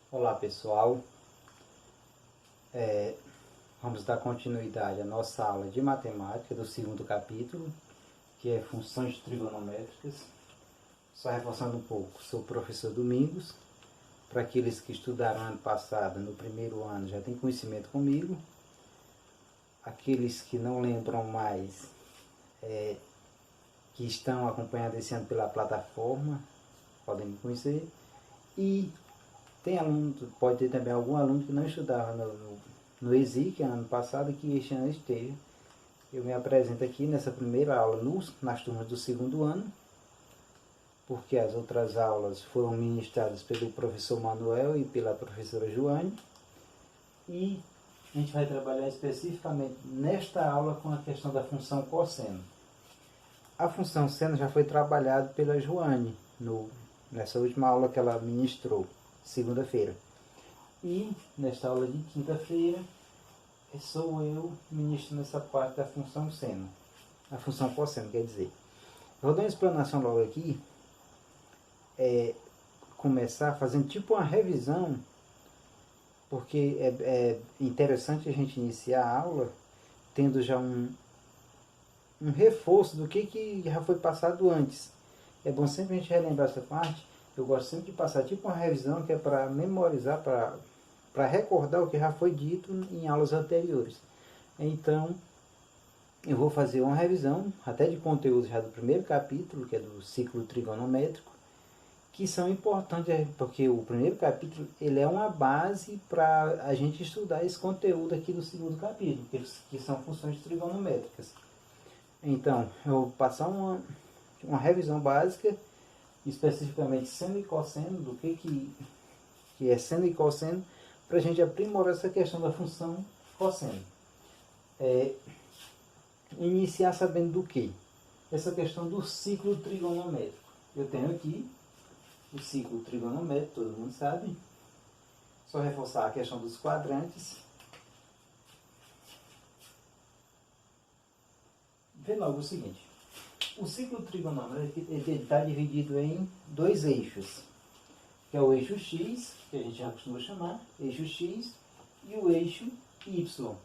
Olá pessoal, vamos dar continuidade à nossa aula de matemática do segundo capítulo, que é funções trigonométricas. Só reforçando um pouco, sou o professor Domingos. Para aqueles que estudaram ano passado, no primeiro ano, já tem conhecimento comigo. Aqueles que não lembram mais, que estão acompanhando esse ano pela plataforma, podem me conhecer. E tem aluno, pode ter também algum aluno que não estudava no ESIC ano passado e que este ano esteja. Eu me apresento aqui nessa primeira aula nas turmas do segundo ano, porque as outras aulas foram ministradas pelo professor Manuel e pela professora Joane. E a gente vai trabalhar especificamente nesta aula com a questão da função cosseno. A função seno já foi trabalhada pela Joane nessa última aula que ela ministrou, segunda-feira. E nesta aula de quinta-feira, sou eu ministrando essa parte da função seno. A função cosseno, quer dizer. Eu vou dar uma explanação logo aqui. Começar fazendo tipo uma revisão, porque é interessante a gente iniciar a aula tendo já um reforço do que já foi passado antes. É bom sempre a gente relembrar essa parte. Eu gosto sempre de passar tipo uma revisão que é para memorizar, para recordar o que já foi dito em aulas anteriores. Então, eu vou fazer uma revisão até de conteúdo já do primeiro capítulo, que é do ciclo trigonométrico, que são importantes, porque o primeiro capítulo ele é uma base para a gente estudar esse conteúdo aqui do segundo capítulo, que são funções trigonométricas. Então, eu vou passar uma revisão básica, especificamente seno e cosseno, do que é seno e cosseno, para a gente aprimorar essa questão da função cosseno. Iniciar sabendo do que? Essa questão do ciclo trigonométrico. Eu tenho aqui o ciclo trigonométrico, todo mundo sabe. Só reforçar a questão dos quadrantes. Vê logo o seguinte. O ciclo trigonométrico está dividido em dois eixos, que é o eixo X, que a gente já costuma chamar, eixo X, e o eixo Y.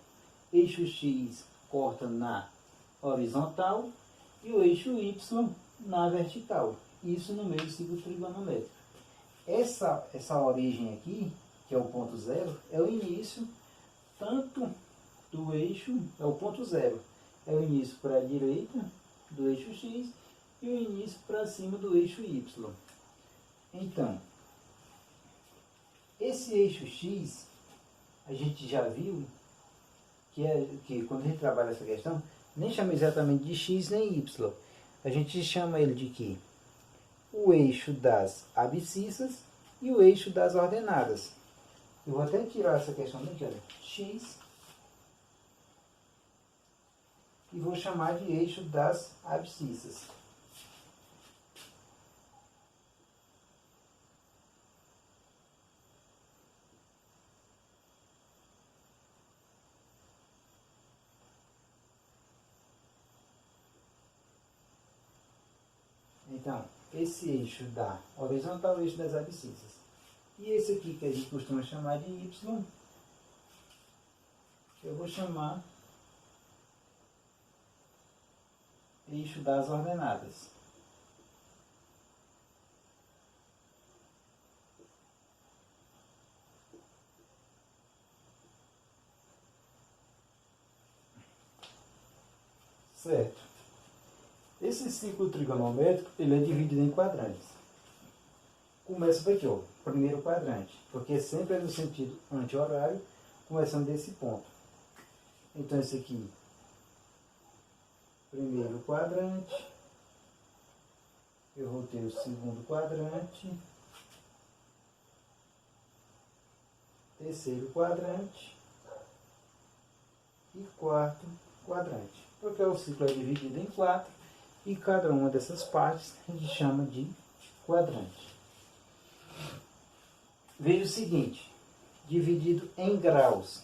Eixo X corta na horizontal e o eixo Y na vertical. Isso no meio do ciclo trigonométrico. Essa origem aqui, que é o ponto zero, é o início tanto do eixo, é o ponto zero. É o início para a direita do eixo X e o início para cima do eixo Y. Então, esse eixo X, a gente já viu que quando a gente trabalha essa questão, nem chama exatamente de X nem Y. A gente chama ele de quê? O eixo das abscissas e o eixo das ordenadas. Eu vou até tirar essa questão daqui, olha. X. E vou chamar de eixo das abscissas. Então, esse eixo da horizontal é o eixo das abscissas. E esse aqui que a gente costuma chamar de Y, eu vou chamar eixo das ordenadas. Certo. Esse ciclo trigonométrico ele é dividido em quadrantes. Começa por aqui, ó, primeiro quadrante, porque sempre é no sentido anti-horário, começando desse ponto. Então esse aqui, primeiro quadrante, eu vou ter o segundo quadrante, terceiro quadrante e quarto quadrante. Porque o ciclo é dividido em quatro e cada uma dessas partes a gente chama de quadrante. Veja o seguinte, dividido em graus.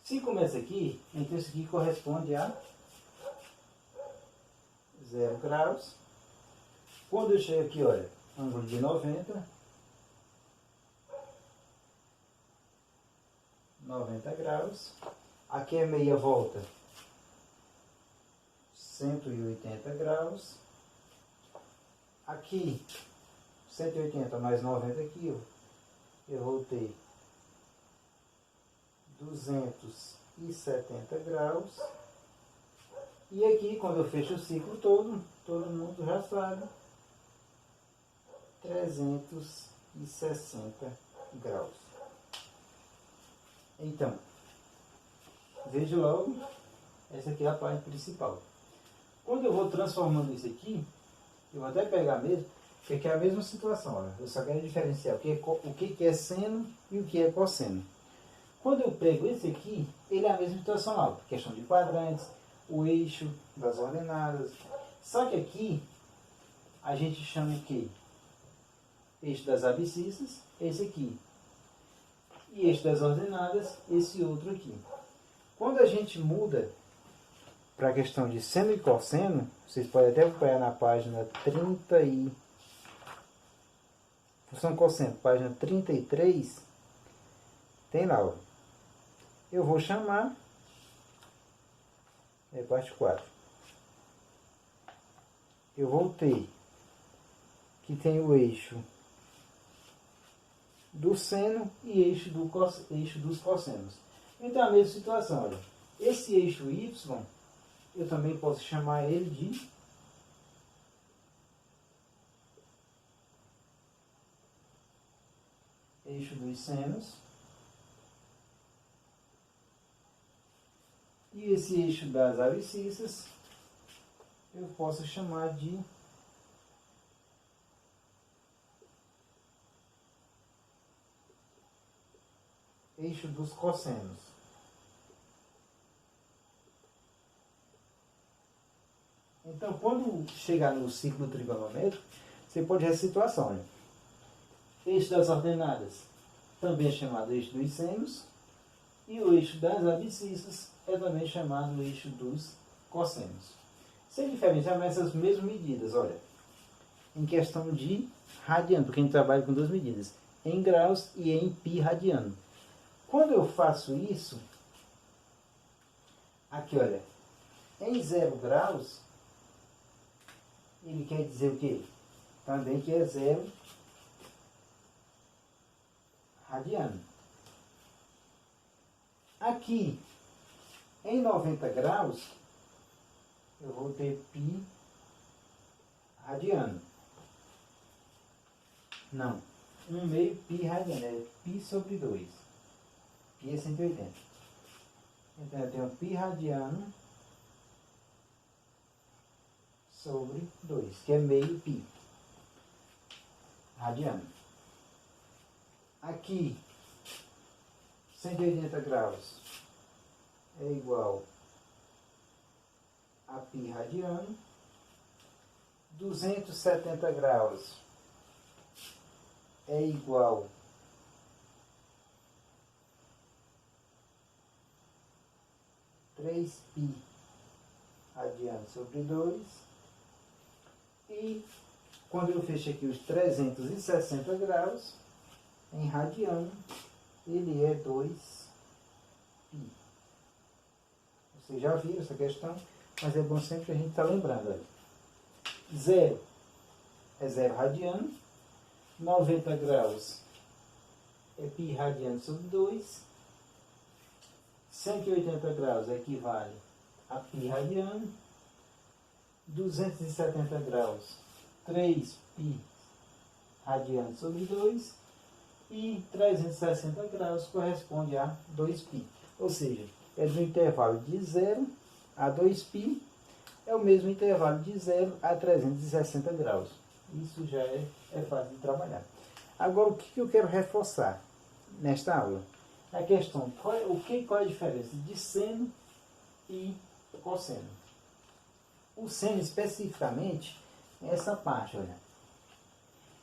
Se começa aqui, então isso aqui corresponde a 0 graus. Quando eu chego aqui, olha, ângulo de 90, 90 graus. Aqui é meia volta, 180 graus. Aqui, 180 mais 90 aqui, eu vou ter 270 graus. E aqui, quando eu fecho o ciclo todo, todo mundo já sabe, 360 graus. Então, veja logo, essa aqui é a parte principal. Quando eu vou transformando isso aqui, eu vou até pegar mesmo, porque aqui é a mesma situação. Olha, eu só quero diferenciar o que é seno e o que é cosseno. Quando eu pego esse aqui, ele é a mesma situação lá, questão de quadrantes, o eixo das ordenadas. Só que aqui, a gente chama o quê? Eixo das abscissas, esse aqui. E eixo das ordenadas, esse outro aqui. Quando a gente muda para a questão de seno e cosseno, vocês podem até acompanhar na página 30 e... função cosseno, página 33, tem lá, ó. Eu vou chamar, é parte 4. Eu vou ter que tem o eixo do seno e eixo dos cossenos. Então a mesma situação, olha. Esse eixo Y, eu também posso chamar ele de eixo dos senos. E esse eixo das abscissas, eu posso chamar de eixo dos cossenos. Então, quando chegar no ciclo trigonométrico, você pode ver a situação. Né? Eixo das ordenadas, também é chamado eixo dos senos, e o eixo das abscissas é também chamado eixo dos cossenos. Sem diferenciar nessas mesmas medidas, olha, em questão de radiano, porque a gente trabalha com duas medidas, em graus e em pi radiano. Quando eu faço isso, aqui olha, em 0 graus, ele quer dizer o quê? Também que é 0 radiano. Aqui, em 90 graus, eu vou ter pi radiano. Não, 1/2 pi radiano, é pi sobre 2. Pi é 180. Então eu tenho pi radiano sobre 2, que é meio pi radiano. Aqui, 180 graus é igual a pi radiano. 270 graus é igual a 3π radiano sobre 2. E quando eu fecho aqui os 360 graus, em radiano, ele é 2π. Vocês já viram essa questão, mas é bom sempre a gente estar lembrando. Olha. 0 é 0 radiano, 90 graus é π radiano sobre 2, 180 graus equivale a π radiano, 270 graus, 3π radiano sobre 2, e 360 graus corresponde a 2π. Ou seja, é do intervalo de 0 a 2π, é o mesmo intervalo de 0 a 360 graus. Isso já é fácil de trabalhar. Agora, o que eu quero reforçar nesta aula? A questão, qual é a diferença de seno e cosseno? O seno, especificamente, é essa parte, olha.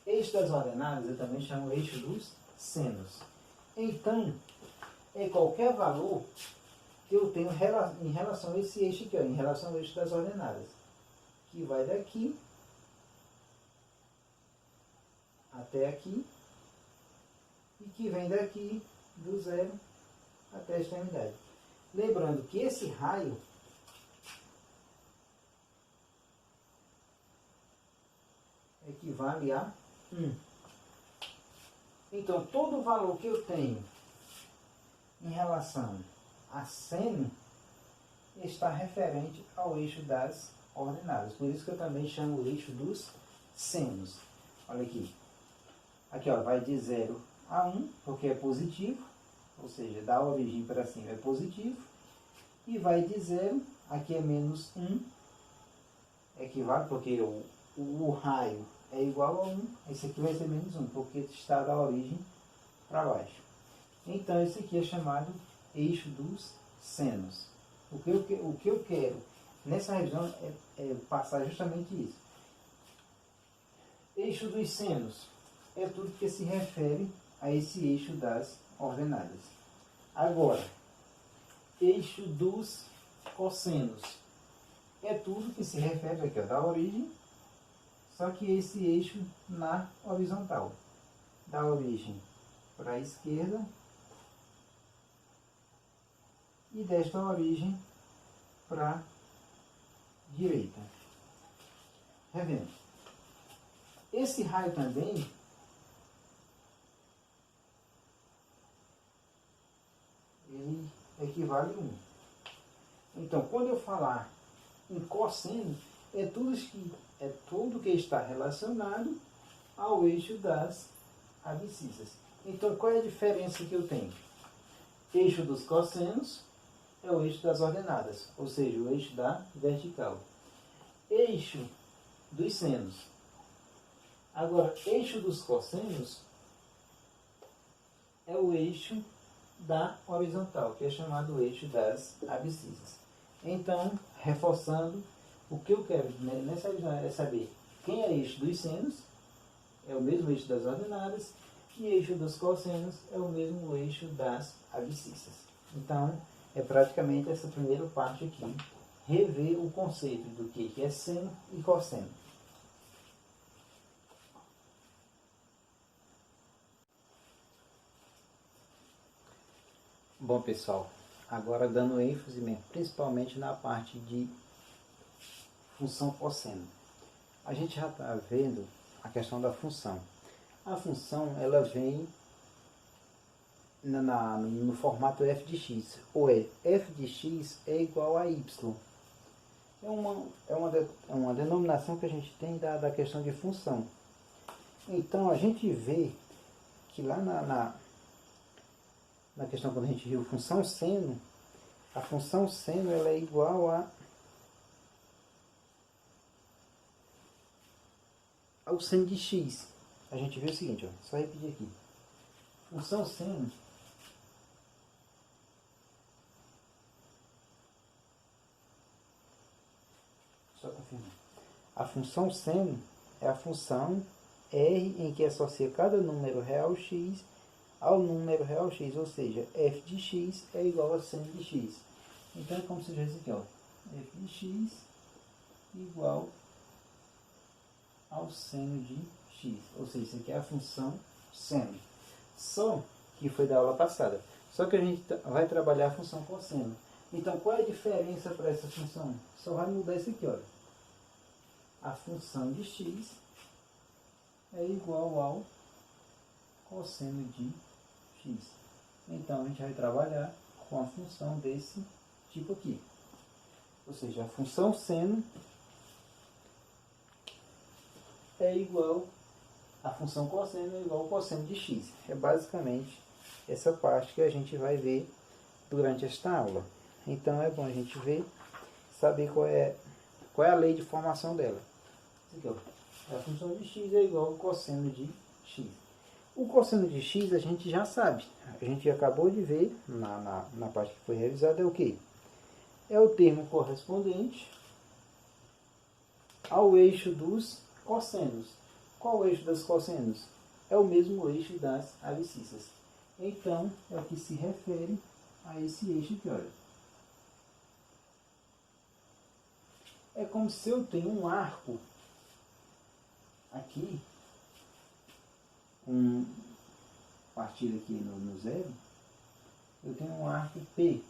Eixo das ordenadas eu também chamo eixo dos senos. Então, é qualquer valor que eu tenho em relação a esse eixo aqui, ó, em relação ao eixo das ordenadas, que vai daqui até aqui e que vem daqui do 0 até a extremidade. Lembrando que esse raio equivale a 1. Então, todo o valor que eu tenho em relação a seno está referente ao eixo das ordenadas. Por isso que eu também chamo o eixo dos senos. Olha aqui. Aqui ó, vai de 0 a 1, porque é positivo, ou seja, da origem para cima é positivo. E vai de 0, aqui é menos 1, equivale, porque o raio é igual a 1, esse aqui vai ser menos 1, porque está da origem para baixo. Então, esse aqui é chamado eixo dos senos. O que eu quero nessa revisão é passar justamente isso. Eixo dos senos é tudo que se refere a esse eixo das ordenadas. Agora, eixo dos cossenos é tudo que se refere aqui, ó, da origem, só que esse eixo na horizontal. Da origem para a esquerda e desta origem para a direita. Revendo. Esse raio também ele equivale a 1. Então, quando eu falar em cosseno, é tudo que está relacionado ao eixo das abscissas. Então, qual é a diferença que eu tenho? Eixo dos cossenos é o eixo das ordenadas, ou seja, o eixo da vertical. Eixo dos senos. Agora, eixo dos cossenos é o eixo da horizontal, que é chamado eixo das abscissas. Então, reforçando, o que eu quero nessa revisão é saber quem é eixo dos senos, é o mesmo eixo das ordenadas, e eixo dos cossenos é o mesmo eixo das abscissas. Então, é praticamente essa primeira parte aqui, rever o conceito do que é seno e cosseno. Bom, pessoal, agora dando ênfase principalmente na parte de função cosseno. A gente já está vendo a questão da função. A função, ela vem no formato f de x, ou f de x é igual a y. É uma denominação que a gente tem da questão de função. Então, a gente vê que lá na questão, quando a gente viu função seno, a função seno ela é igual ao seno de x. A gente viu o seguinte, ó, só repetir aqui. Função seno só confirmar. A função seno é a função R em que associa cada número real x ao número real x, ou seja, f de x é igual a seno de x. Então é como se fosse aqui, ó, f de x igual ao seno de x, ou seja, isso aqui é a função seno. Só que foi da aula passada. Só que a gente vai trabalhar a função cosseno. Então qual é a diferença para essa função? Só vai mudar isso aqui, olha. A função de x é igual ao cosseno de x. Então a gente vai trabalhar com a função desse tipo aqui. Ou seja, a função seno é igual, a função cosseno é igual ao cosseno de x. É basicamente essa parte que a gente vai ver durante esta aula. Então é bom a gente ver, saber qual é a lei de formação dela. Aqui, ó. A função de x é igual ao cosseno de x. O cosseno de x a gente já sabe. A gente acabou de ver na parte que foi revisada, é o que? É o termo correspondente ao eixo dos cossenos. Qual o eixo dos cossenos? É o mesmo eixo das abscissas. Então, é o que se refere a esse eixo aqui, olha. É como se eu tenho um arco aqui, partido aqui no zero, eu tenho um arco P.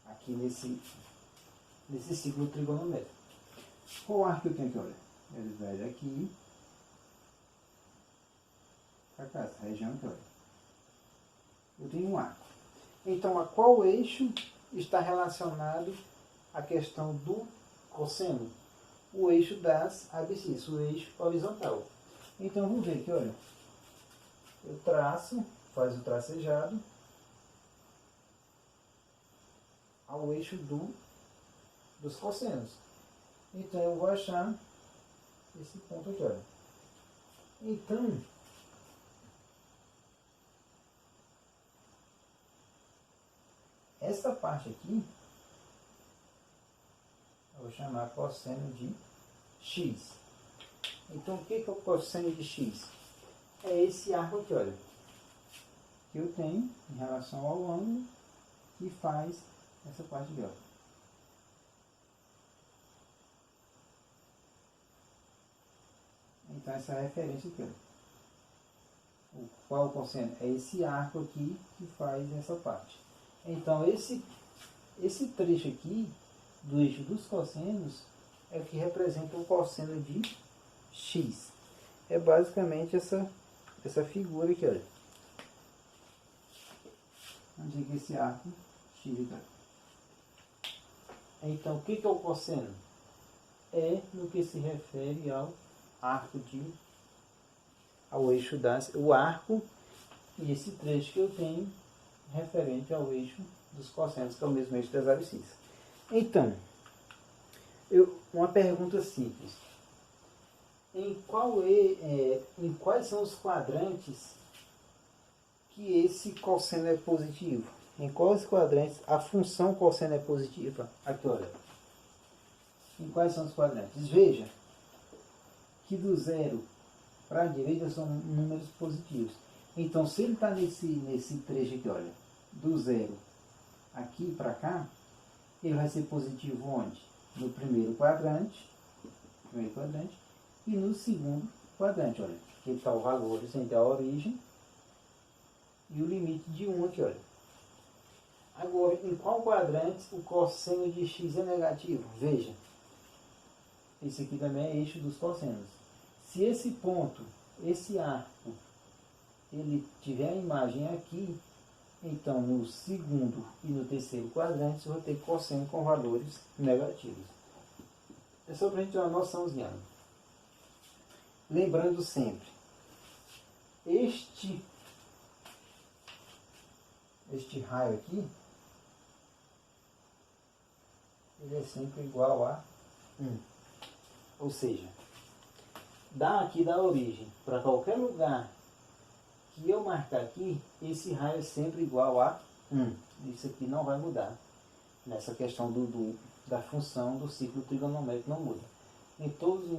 Aqui nesse ciclo trigonométrico. Qual arco eu tenho aqui? Olha, ele vai daqui para cá, essa região aqui, olha. Eu tenho um arco. Então, a qual eixo está relacionado à questão do cosseno? O eixo das abscissas, o eixo horizontal. Então, vamos ver aqui, olha. Eu traço, faz o tracejado ao eixo dos cossenos. Então, eu vou achar esse ponto aqui, olha. Então, essa parte aqui, eu vou chamar cosseno de x. Então, o que é o cosseno de x? É esse arco aqui, olha, que eu tenho em relação ao ângulo que faz essa parte aqui, ó. Então, essa é a referência aqui, ó. Qual o cosseno? É esse arco aqui que faz essa parte. Então, esse trecho aqui do eixo dos cossenos é o que representa o cosseno de x. É basicamente essa figura aqui, olha. Onde é que esse arco x aqui? Então, o que é o cosseno? É no que se refere ao arco ao eixo o arco e esse trecho que eu tenho referente ao eixo dos cossenos, que é o mesmo eixo das abscissas. Então, uma pergunta simples. Em quais são os quadrantes que esse cosseno é positivo? Em quais quadrantes a função cosseno é positiva? Aqui, olha. Em quais são os quadrantes? Veja que do zero para a direita são números positivos. Então, se ele está nesse trecho aqui, olha, do zero aqui para cá, ele vai ser positivo onde? No primeiro quadrante, e no segundo quadrante, olha, que está o valor entre a origem e o limite de 1 aqui, olha. Agora, em qual quadrante o cosseno de x é negativo? Veja, esse aqui também é eixo dos cossenos. Se esse ponto, esse arco, ele tiver a imagem aqui, então no segundo e no terceiro quadrante eu vou ter cosseno com valores negativos. É só para a gente ter uma noçãozinha. Lembrando sempre, este raio aqui, ele é sempre igual a 1. Ou seja, daqui da origem para qualquer lugar que eu marcar aqui, esse raio é sempre igual a 1. Isso aqui não vai mudar. Nessa questão da função do ciclo trigonométrico não muda. Em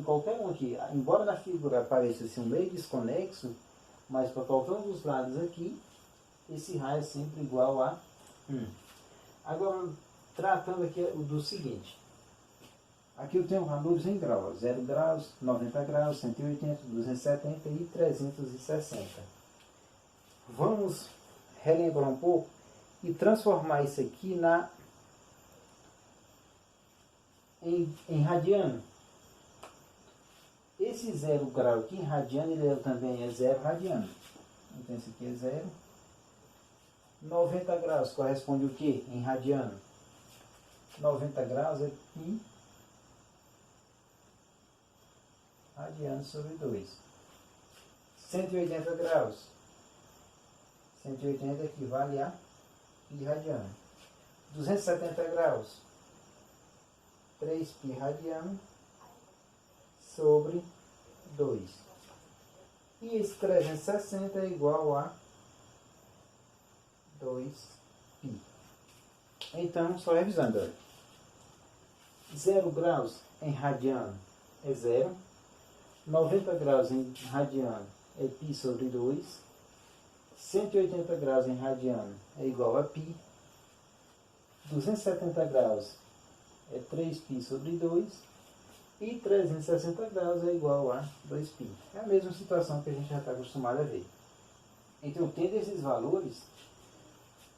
qualquer um aqui, embora na figura apareça assim, um meio desconexo, mas para qualquer um dos lados aqui, esse raio é sempre igual a 1. Agora, tratando aqui do seguinte. Aqui eu tenho valores em graus, 0 graus, 90 graus, 180, 270 e 360. Vamos relembrar um pouco e transformar isso aqui em radiano. Esse 0 grau aqui em radiano, ele também é 0 radiano. Então esse aqui é 0. 90 graus corresponde o que em radiano? 90 graus é π radiano sobre 2. 180 graus. 180 equivale a π radiano. 270 graus. 3π radiano sobre 2. E esse 360 é igual a 2π. Então, só revisando, olha. 0 graus em radiano é 0. 90 graus em radiano é π sobre 2. 180 graus em radiano é igual a π. 270 graus é 3π sobre 2. E 360 graus é igual a 2π. É a mesma situação que a gente já está acostumado a ver. Então, tendo esses valores,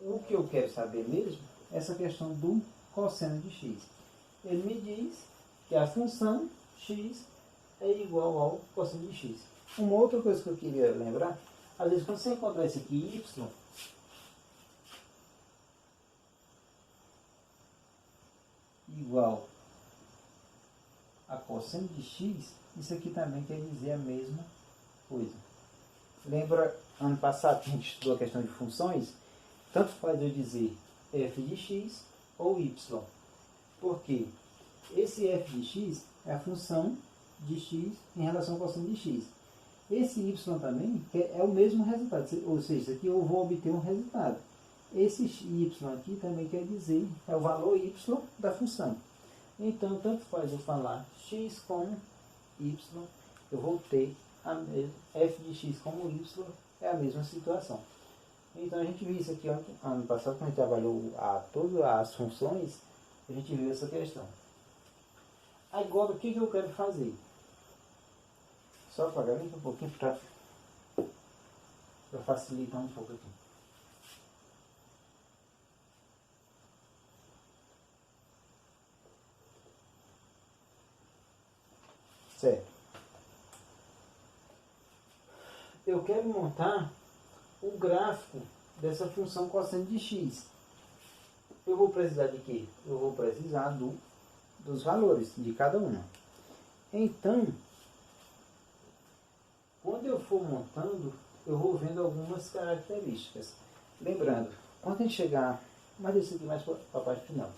o que eu quero saber mesmo é essa questão do cosseno de x. Ele me diz que a função x é igual ao cosseno de x. Uma outra coisa que eu queria lembrar, às vezes quando você encontrar esse aqui, y, igual a cosseno de x, isso aqui também quer dizer a mesma coisa. Lembra, ano passado que a gente estudou a questão de funções? Tanto faz eu dizer f de x ou y. Porque esse f de x é a função de x em relação ao cosseno de x. Esse y também é o mesmo resultado, ou seja, isso aqui eu vou obter um resultado. Esse y aqui também quer dizer, é o valor y da função. Então, tanto faz eu falar x como y, eu vou ter a mesma, f de x como y, é a mesma situação. Então, a gente viu isso aqui ano passado, quando a gente trabalhou todas as funções, a gente viu essa questão. Agora, o que eu quero fazer? Só apagar aqui um pouquinho para facilitar um pouco aqui. Certo. Eu quero montar o gráfico dessa função cosseno de x. Eu vou precisar de quê? Eu vou precisar dos valores de cada uma. Então, quando eu for montando, eu vou vendo algumas características. Lembrando, quando a gente chegar, mas isso aqui mais para a parte final.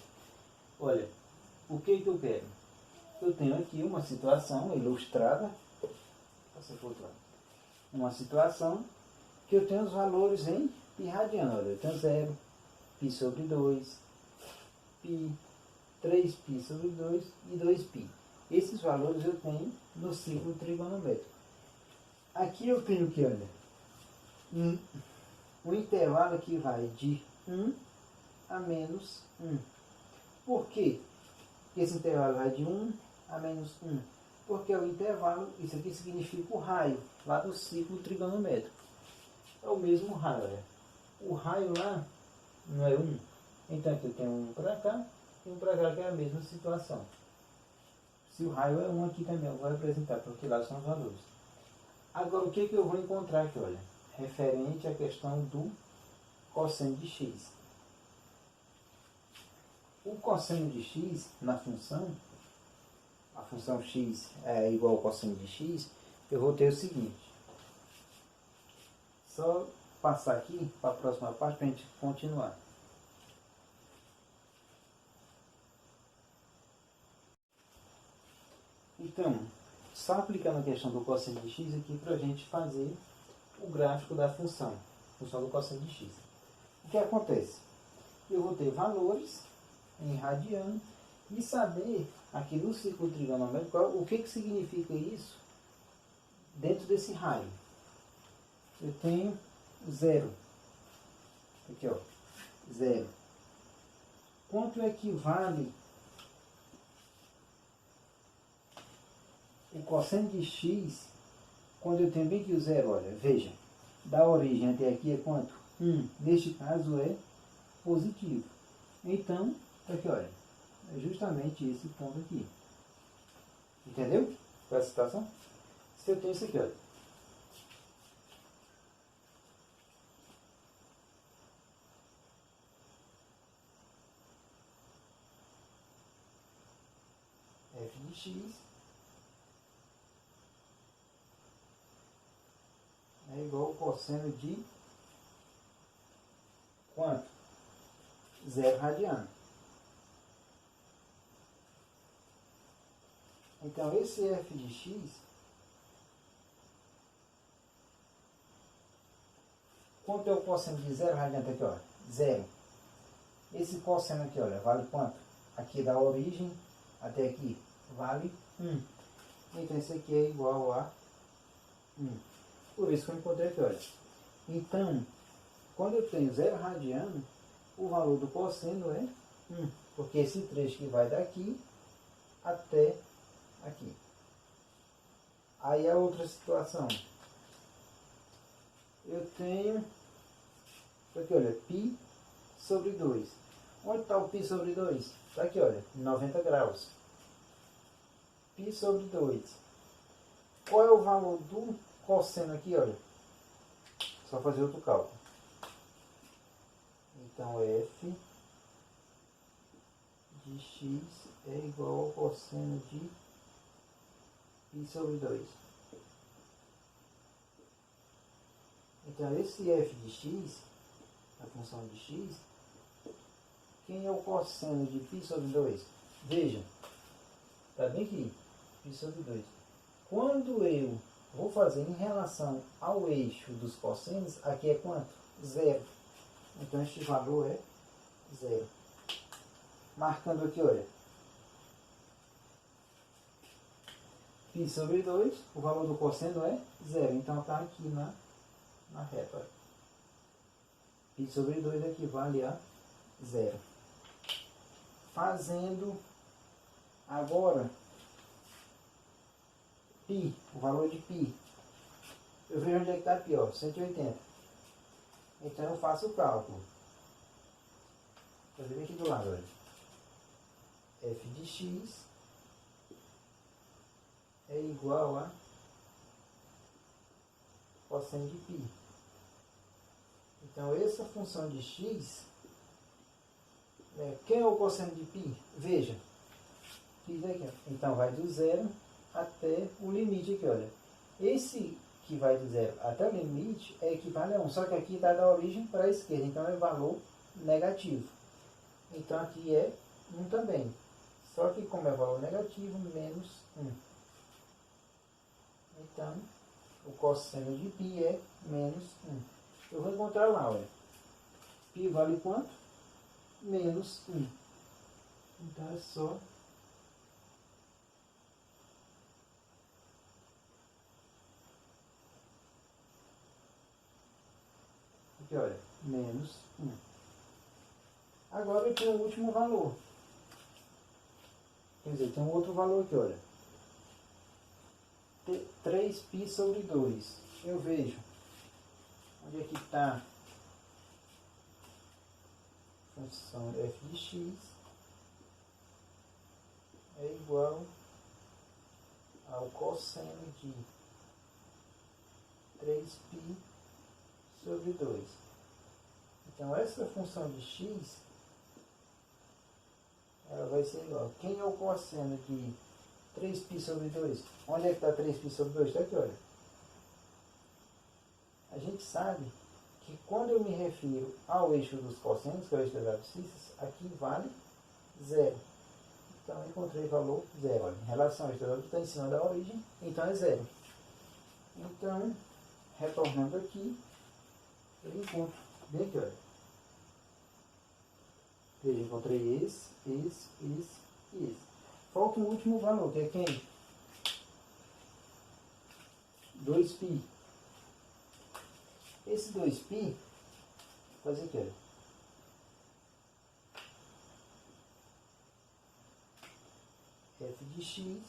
Olha, o que eu quero? Eu tenho aqui uma situação ilustrada. Uma situação que eu tenho os valores em pi radiano. Olha, eu tenho 0, π sobre 2, π, 3π sobre 2 e 2π. Esses valores eu tenho no ciclo trigonométrico. Aqui eu tenho o que, olha? Um intervalo que vai de 1 a menos 1. Por quê? Esse intervalo vai de 1 a menos 1. Porque é o intervalo, isso aqui significa o raio, lá do ciclo trigonométrico. É o mesmo raio, olha. O raio lá não é 1. Então aqui eu tenho um para cá e um para cá, que é a mesma situação. Se o raio é 1 aqui também, eu vou representar, porque lá são os valores. Agora, o que eu vou encontrar aqui, olha? Referente à questão do cosseno de x. O cosseno de x na função, a função x é igual ao cosseno de x, eu vou ter o seguinte. Só passar aqui para a próxima parte para a gente continuar. Então, só aplicando a questão do cosseno de x aqui para a gente fazer o gráfico da função do cosseno de x. O que acontece? Eu vou ter valores em radiano e saber aqui no ciclo trigonométrico o que significa isso dentro desse raio. Eu tenho 0. Aqui, ó. 0. Quanto equivale o cosseno de x quando eu tenho bem que o 0? Olha, veja. Da origem até aqui é quanto? 1. Neste caso é positivo. Então, aqui, olha. É justamente esse ponto aqui. Entendeu? Qual é a situação? Se eu tenho isso aqui, olha. F de x é igual ao cosseno de quanto? 0 radiano. Então, esse f de x, quanto é o cosseno de 0 radiano aqui, ó? 0. Esse cosseno aqui, olha, vale quanto? Aqui da origem até aqui, vale 1. Então, esse aqui é igual a 1. Por isso que eu encontrei aqui, olha. Então, quando eu tenho 0 radiano, o valor do cosseno é 1. Porque esse trecho que vai daqui até aqui. Aí a outra situação. Eu tenho, aqui olha, π sobre 2. Onde está o π sobre 2? Está aqui, olha, 90 graus. Π sobre 2. Qual é o valor do cosseno aqui, olha? Só fazer outro cálculo. Então, f de x é igual ao cosseno de π sobre 2. Então, esse f de x, a função de x, quem é o cosseno de π sobre 2? Veja, está bem aqui, π sobre 2. Quando eu vou fazer em relação ao eixo dos cossenos, aqui é quanto? 0. Então, este valor é 0. Marcando aqui, olha, π sobre 2, o valor do cosseno é 0. Então, está aqui na reta. Olha. π sobre 2 equivale a 0. Fazendo agora π, o valor de π. Eu vejo onde é que está aqui, ó, 180. Então eu faço o cálculo. Vou fazer aqui do lado, olha. F de x é igual a cosseno de π. Então essa função de x, quem é o cosseno de π? Veja, π daqui, ó. Então vai do 0 até o limite aqui, olha. Esse que vai do 0 até o limite é equivale a 1, só que aqui está da origem para a esquerda, então é valor negativo. Então aqui é 1 também. Só que como é valor negativo, menos 1. Então, o cosseno de π é menos 1. Eu vou encontrar lá, olha. π vale quanto? Menos 1. Então é só aqui, olha, menos 1. Agora eu tenho o último valor. Quer dizer, tem um outro valor aqui, olha. 3π sobre 2. Eu vejo. Onde é que está a função f de x é igual ao cosseno de 3π sobre 2. Então, essa função de x, ela vai ser igual. Quem é o cosseno de 3π sobre 2? Onde é que está 3π sobre 2? Está aqui, olha. A gente sabe que quando eu me refiro ao eixo dos cossenos, que é o eixo das abscissas, aqui vale 0. Então, eu encontrei valor 0. Olha, em relação ao eixo das abscissas, está em cima da origem, então é 0. Então, retornando aqui, eu encontro bem aqui, olha. Veja, encontrei esse e esse. Falta um último valor, que é quem? 2π. Esse 2π, vou fazer aqui, olha. F de x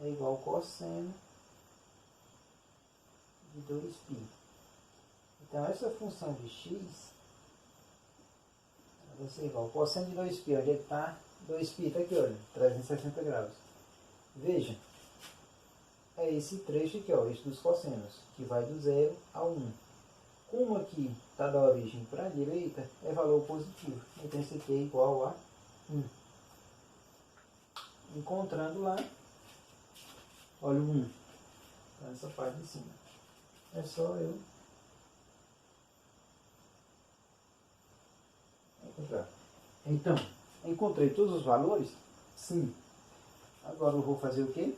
é igual ao cosseno de 2π. Então, essa função de x vai ser igual ao cosseno de 2π. Onde é que está? 2π está aqui, olha, 360 graus. Veja, é esse trecho aqui, ó, o eixo dos cossenos, que vai do 0 ao 1. Como aqui está da origem para a direita, é valor positivo. Então, esse aqui é igual a 1. Encontrando lá, olha o 1. Então, essa parte de cima. É só eu encontrar. Então, encontrei todos os valores? Sim. Agora eu vou fazer o quê?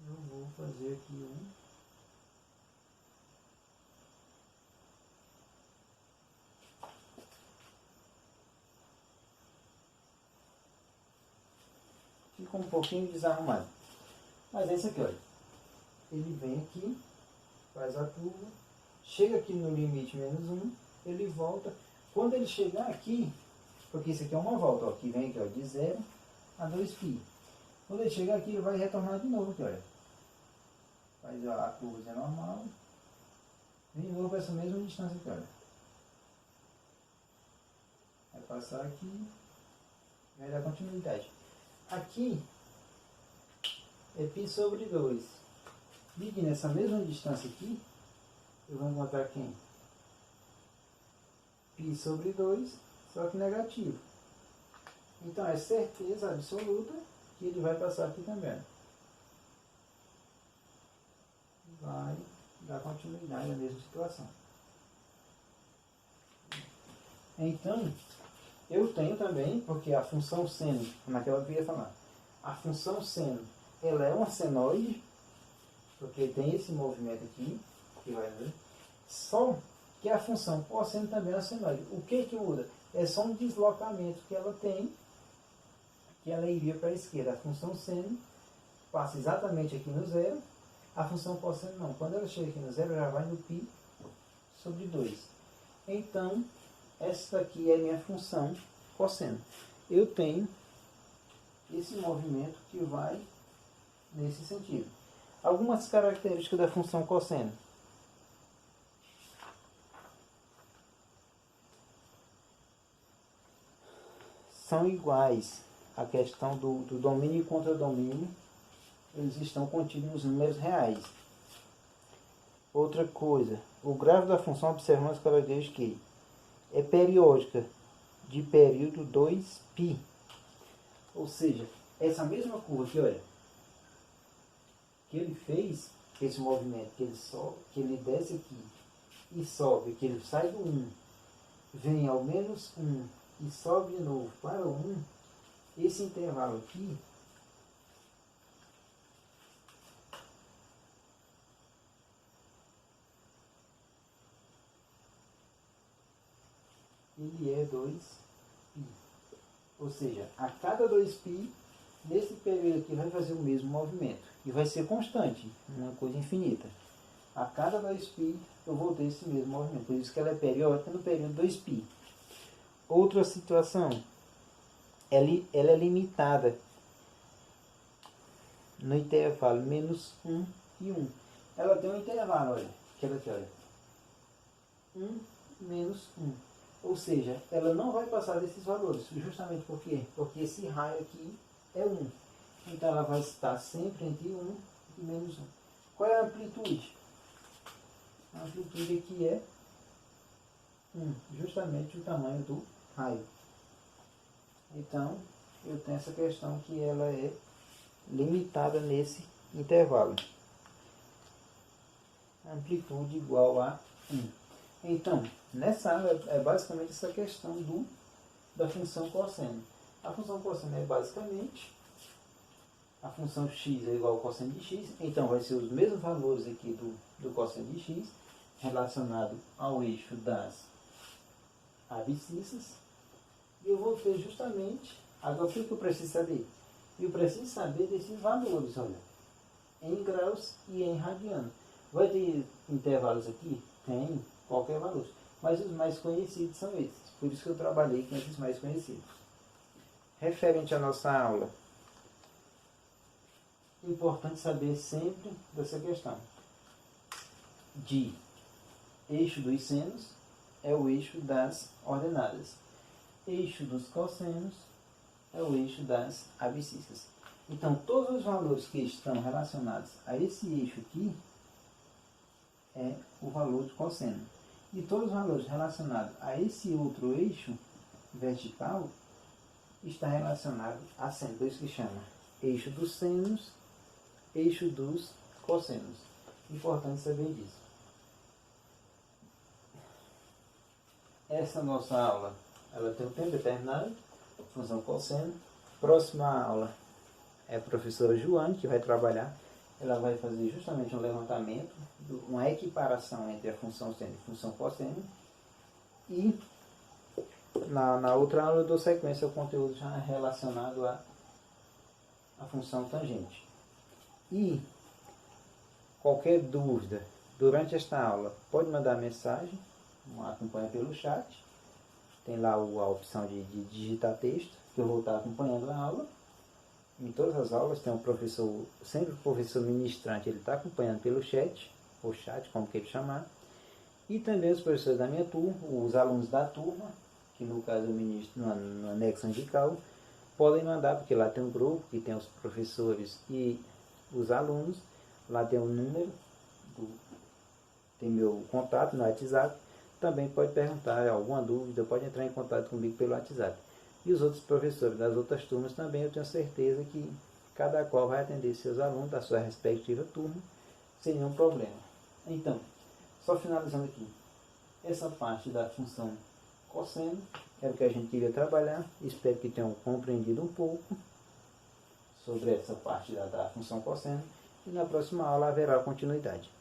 Eu vou fazer aqui um. Ficou um pouquinho desarrumado. Mas é isso aqui, olha. ele vem aqui, faz a curva, chega aqui no limite menos 1, ele volta. Quando ele chegar aqui, porque isso aqui é uma volta, ó, que vem aqui, ó, de 0 a 2π. Quando ele chegar aqui, ele vai retornar de novo aqui, olha. Faz a curva normal, vem de novo essa mesma distância aqui, olha. Vai passar aqui, vai dar continuidade. Aqui é π sobre 2. Medindo essa mesma distância aqui, eu vou encontrar quem? π sobre 2, só que negativo. Então é certeza absoluta que ele vai passar aqui também. Vai dar continuidade à mesma situação. Então, eu tenho também, porque a função seno, naquela que eu ia falar, a função seno, ela é uma senoide, porque tem esse movimento aqui, que vai ver, só que a função cosseno também é uma senoide. O que que muda? É só um deslocamento que ela tem, que ela iria para a esquerda. A função seno passa exatamente aqui no zero, a função cosseno não. Quando ela chega aqui no zero, ela vai no π sobre 2. Então, essa aqui é a minha função cosseno. Eu tenho esse movimento que vai nesse sentido. Algumas características da função cosseno. São iguais. A questão do domínio e contra-domínio, eles estão contidos nos números reais. Outra coisa, o gráfico da função, observamos as características que é periódica de período 2π. Ou seja, essa mesma curva aqui, olha, que ele fez, esse movimento, que ele sobe, que ele desce aqui e sobe, que ele sai do 1, vem ao menos 1 e sobe de novo para o 1, esse intervalo aqui ele é 2π. Ou seja, a cada 2π, nesse período aqui vai fazer o mesmo movimento. E vai ser constante, uma coisa infinita. A cada 2π eu vou ter esse mesmo movimento. Por isso que ela é periódica no período 2π. Outra situação, ela é limitada no intervalo menos 1 e 1. Ela tem um intervalo, olha, aquela aqui, olha. 1 menos 1. Ou seja, ela não vai passar desses valores. Justamente por quê? Porque esse raio aqui é 1. Então ela vai estar sempre entre 1 e menos 1. Qual é a amplitude? A amplitude aqui é 1. Justamente o tamanho do raio. Então, eu tenho essa questão que ela é limitada nesse intervalo. Amplitude igual a 1. Então, nessa aula é basicamente essa questão da função cosseno. A função cosseno é basicamente a função x é igual ao cosseno de x, então vai ser os mesmos valores aqui do cosseno de x relacionado ao eixo das abscissas. E eu vou ter justamente, agora o que eu preciso saber? Eu preciso saber desses valores, olha, em graus e em radiano. Vai ter intervalos aqui? Tem, qualquer valor. Mas os mais conhecidos são esses. Por isso que eu trabalhei com esses mais conhecidos. Referente à nossa aula, é importante saber sempre dessa questão de eixo dos senos é o eixo das ordenadas. Eixo dos cossenos é o eixo das abscissas. Então, todos os valores que estão relacionados a esse eixo aqui é o valor de cosseno. E todos os valores relacionados a esse outro eixo vertical está relacionado a seno. Por isso que chama eixo dos senos, eixo dos cossenos. Importante saber disso. Essa nossa aula, ela tem um tempo determinado, função cosseno. Próxima aula é a professora Joane, que vai trabalhar. Ela vai fazer justamente um levantamento, uma equiparação entre a função seno e a função cosseno. E na outra aula eu dou sequência ao conteúdo já relacionado à função tangente. E qualquer dúvida durante esta aula, pode mandar mensagem, acompanha pelo chat. Tem lá a opção de digitar texto, que eu vou estar acompanhando a aula. Em todas as aulas tem um professor, sempre o professor ministrante, ele está acompanhando pelo chat, ou chat, como que ele chamar. E também os professores da minha turma, os alunos da turma, que no caso eu ministro no anexo angical, podem mandar, porque lá tem um grupo que tem os professores e os alunos. Lá tem um número, tem meu contato no WhatsApp. Também pode perguntar alguma dúvida, pode entrar em contato comigo pelo WhatsApp. E os outros professores das outras turmas também, eu tenho certeza que cada qual vai atender seus alunos da sua respectiva turma sem nenhum problema. Então, só finalizando aqui, essa parte da função cosseno era o que a gente queria trabalhar. Espero que tenham compreendido um pouco sobre essa parte da função cosseno. E na próxima aula haverá continuidade.